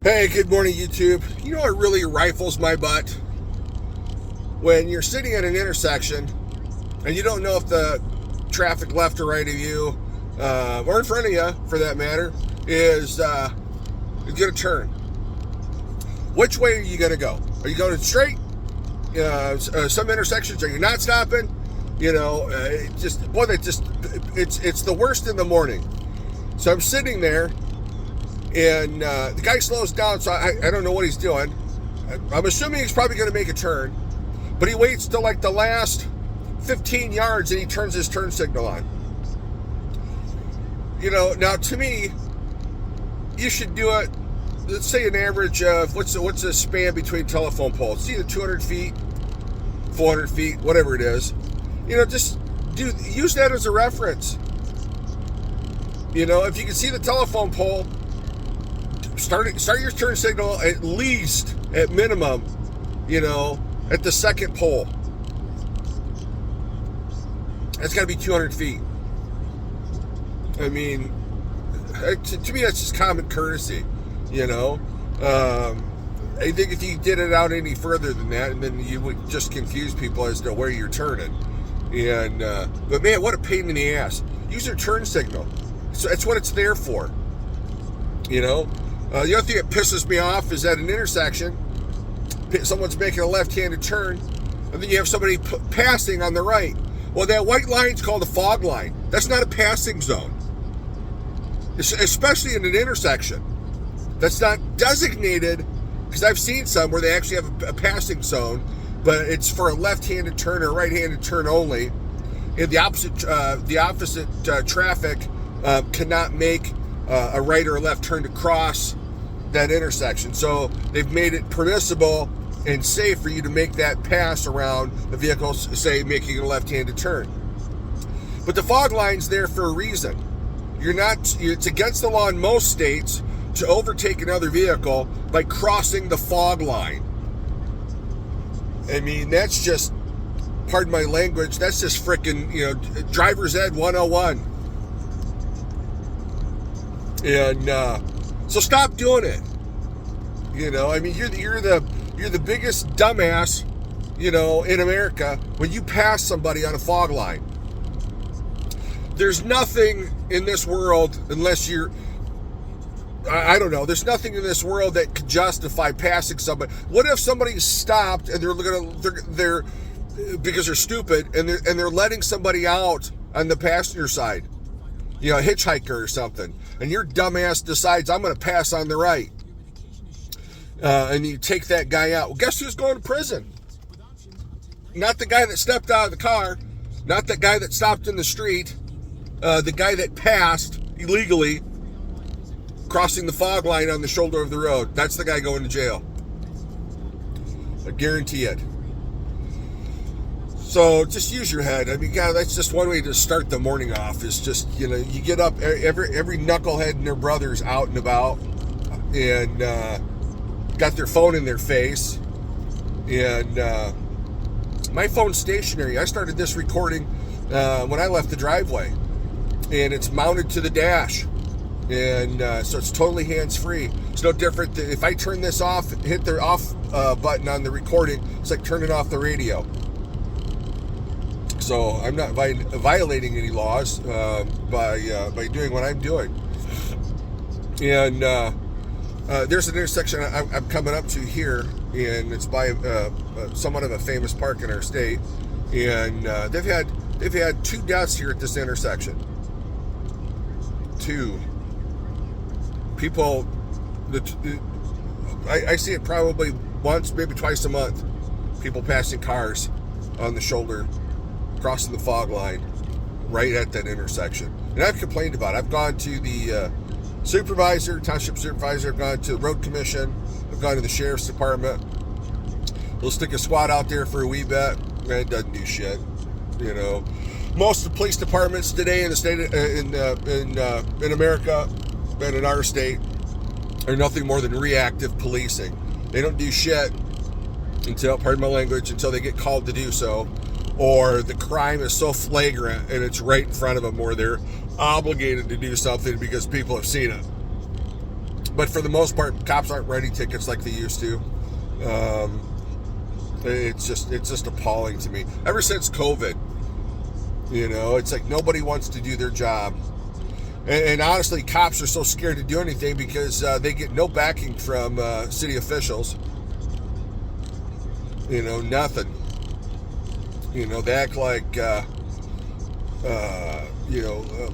Hey, good morning, YouTube. You know what really rifles my butt? When you're sitting at an intersection and you don't know if the traffic left or right of you, or in front of you, for that matter, is going to turn. Which way are you going to go? Are you going straight? Some intersections, are you not stopping? It's the worst in the morning. So I'm sitting there, and the guy slows down, so I don't know what he's doing. I'm assuming he's probably going to make a turn, but he waits till like the last 15 yards and he turns his turn signal on. Now to me, you should do it, let's say an average of, what's the span between telephone poles? It's either 200 feet, 400 feet, whatever it is. Just use that as a reference. If you can see the telephone pole, start your turn signal at least, at minimum, at the second pole. That's got to be 200 feet. I mean, to me, that's just common courtesy, I think if you did it out any further than that, and then you would just confuse people as to where you're turning. But man, what a pain in the ass. Use your turn signal. So that's what it's there for. The other thing that pisses me off is at an intersection, someone's making a left-handed turn, and then you have somebody passing on the right. Well, that white line's called a fog line. That's not a passing zone. Especially in an intersection. That's not designated, because I've seen some where they actually have a passing zone, but it's for a left-handed turn or right-handed turn only. And the opposite traffic cannot make a right or a left turn to cross that intersection. So they've made it permissible and safe for you to make that pass around the vehicles, say, making a left-handed turn. But the fog line's there for a reason. It's against the law in most states to overtake another vehicle by crossing the fog line. I mean, that's just, pardon my language, that's just frickin', driver's ed 101. And so stop doing it. I mean, you're the biggest dumbass, in America when you pass somebody on a fog line. There's nothing in this world, unless you're, I don't know, there's nothing in this world that could justify passing somebody. What if somebody stopped and they're because they're stupid and they're letting somebody out on the passenger side, a hitchhiker or something, and your dumbass decides, I'm going to pass on the right, and you take that guy out. Well, guess who's going to prison? Not the guy that stepped out of the car, not the guy that stopped in the street, the guy that passed illegally, crossing the fog line on the shoulder of the road. That's the guy going to jail. I guarantee it. So just use your head. I mean, God, that's just one way to start the morning off, is just, you get up, every knucklehead and their brother's out and about, and got their phone in their face. And my phone's stationary. I started this recording when I left the driveway, and it's mounted to the dash. And so it's totally hands-free. It's no different than if I turn this off, hit the off button on the recording, it's like turning off the radio. So I'm not violating any laws by doing what I'm doing. And there's an intersection I'm coming up to here, and it's by somewhat of a famous park in our state. And they've had 2 deaths here at this intersection. 2 people. I see it probably once, maybe twice a month. People passing cars on the shoulder, crossing the fog line right at that intersection. And I've complained about it. I've gone to the township supervisor, I've gone to the road commission, I've gone to the sheriff's department. We'll stick a squad out there for a wee bit, and it doesn't do shit. Most of the police departments today in the state, in America and in our state, are nothing more than reactive policing. They don't do shit until, pardon my language, until they get called to do so, or the crime is so flagrant and it's right in front of them, or they're obligated to do something because people have seen it. But for the most part, cops aren't writing tickets like they used to. It's just appalling to me. Ever since COVID, it's like nobody wants to do their job. And honestly, cops are so scared to do anything because they get no backing from city officials. Nothing. They act like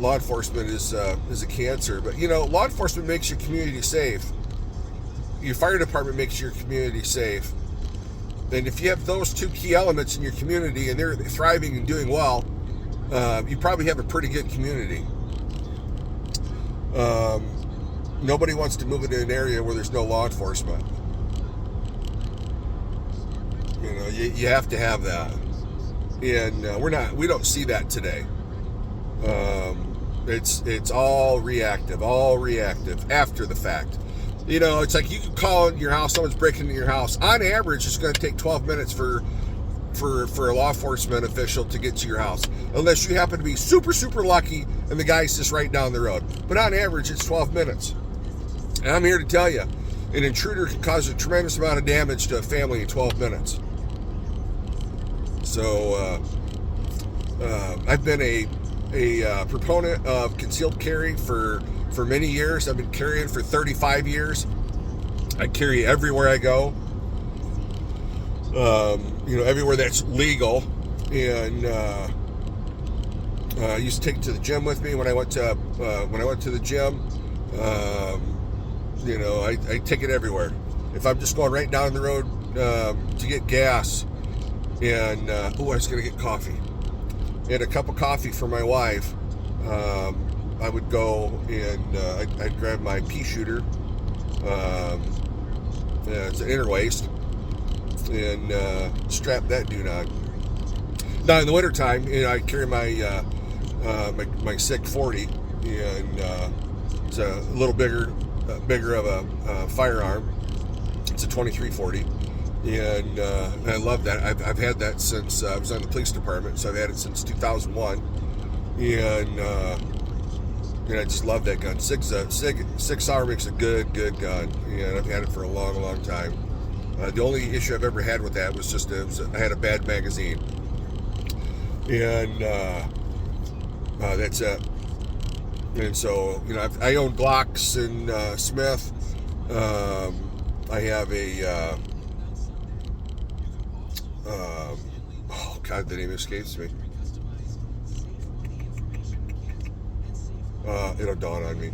law enforcement is a cancer. But law enforcement makes your community safe. Your fire department makes your community safe. And if you have those two key elements in your community and they're thriving and doing well, you probably have a pretty good community. Nobody wants to move into an area where there's no law enforcement. You have to have that, and we don't see that today. It's all reactive after the fact. It's like you can call your house, someone's breaking into your house. On average, it's going to take 12 minutes for a law enforcement official to get to your house, unless you happen to be super, super lucky and the guy's just right down the road. But on average, it's 12 minutes. And I'm here to tell you, an intruder can cause a tremendous amount of damage to a family in 12 minutes. So I've been a proponent of concealed carry for many years. I've been carrying for 35 years. I carry everywhere I go. Everywhere that's legal. And I used to take it to the gym with me when I went to the gym. I take it everywhere. If I'm just going right down the road to get gas, and I was going to get coffee and a cup of coffee for my wife, I would go and I'd grab my pea shooter. It's an inner waist, and strap that dude on. Now in the wintertime, I carry my my SIG 40, and it's a little bigger of a firearm. It's a 2340, and I love that. I've had that since I was on the police department, so I've had it since 2001, and I just love that gun. Sig Sauer makes a good gun, and I've had it for a long time. The only issue I've ever had with that was just I had a bad magazine, and that's it. And so I own Glocks and Smith. I have a oh god, the name escapes me. It'll dawn on me.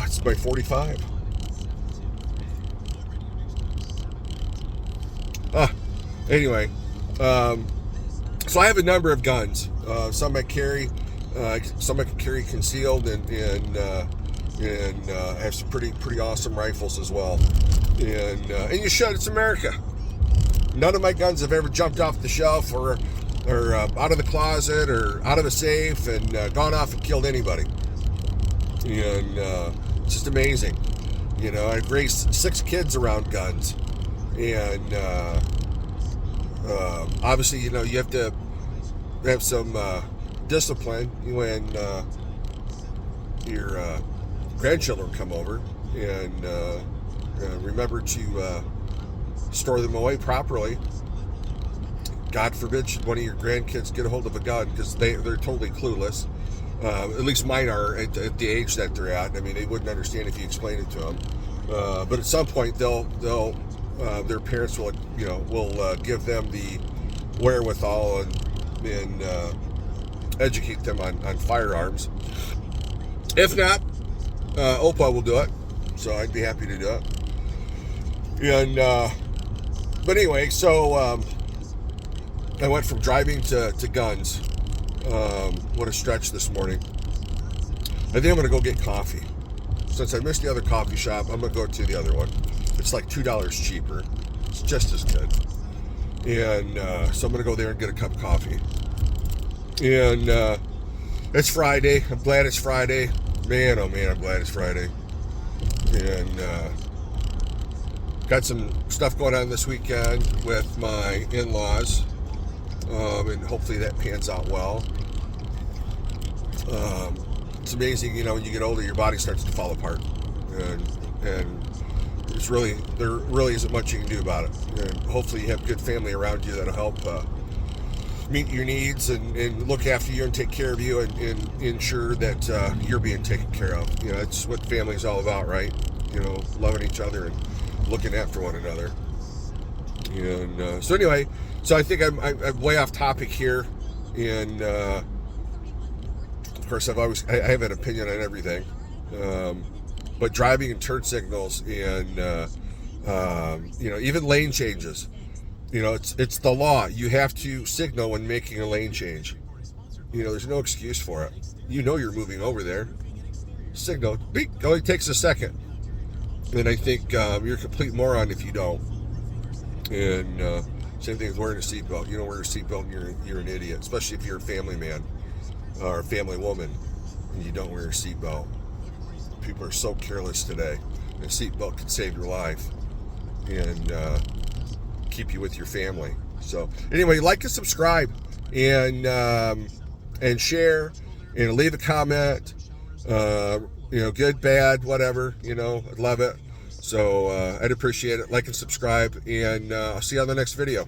It's my 45. Anyway, so I have a number of guns. Some I carry, some I can carry concealed, and I have some pretty awesome rifles as well. And you should. It's America. None of my guns have ever jumped off the shelf or out of the closet or out of a safe and gone off and killed anybody. And it's just amazing. I've raised 6 kids around guns, and obviously, you have to have some discipline when your grandchildren come over, and remember to store them away properly. God forbid should one of your grandkids get a hold of a gun, because they're totally clueless. At least mine are at the age that they're at. I mean, they wouldn't understand if you explained it to them. But at some point, they'll their parents will give them the wherewithal and educate them on firearms. If not, OPA will do it, so I'd be happy to do it. And but anyway, so I went from driving to guns. What a stretch this morning. I think I'm going to go get coffee. Since I missed the other coffee shop, I'm going to go to the other one. It's like $2 cheaper. It's just as good. And so I'm going to go there and get a cup of coffee. And it's Friday. I'm glad it's Friday. Man, oh man, I'm glad it's Friday. And got some stuff going on this weekend with my in-laws. And hopefully that pans out well. it's amazing, when you get older, your body starts to fall apart, and there really isn't much you can do about it. And hopefully you have good family around you that'll help meet your needs and look after you and take care of you and ensure that you're being taken care of. That's what family is all about, right? Loving each other and looking after one another. And so anyway, so I think I'm way off topic here, and of course I have an opinion on everything, but driving and turn signals and even lane changes, it's the law. You have to signal when making a lane change. There's no excuse for it. You're moving over there. Signal. Beep. It only takes a second. And I think you're a complete moron if you don't. And same thing with wearing a seatbelt. You don't wear a seatbelt, you're an idiot. Especially if you're a family man or a family woman and you don't wear a seatbelt. People are so careless today. A seatbelt can save your life and keep you with your family. So anyway, like and subscribe and share and leave a comment. Good, bad, whatever. I'd love it. So I'd appreciate it. Like and subscribe, and I'll see you on the next video.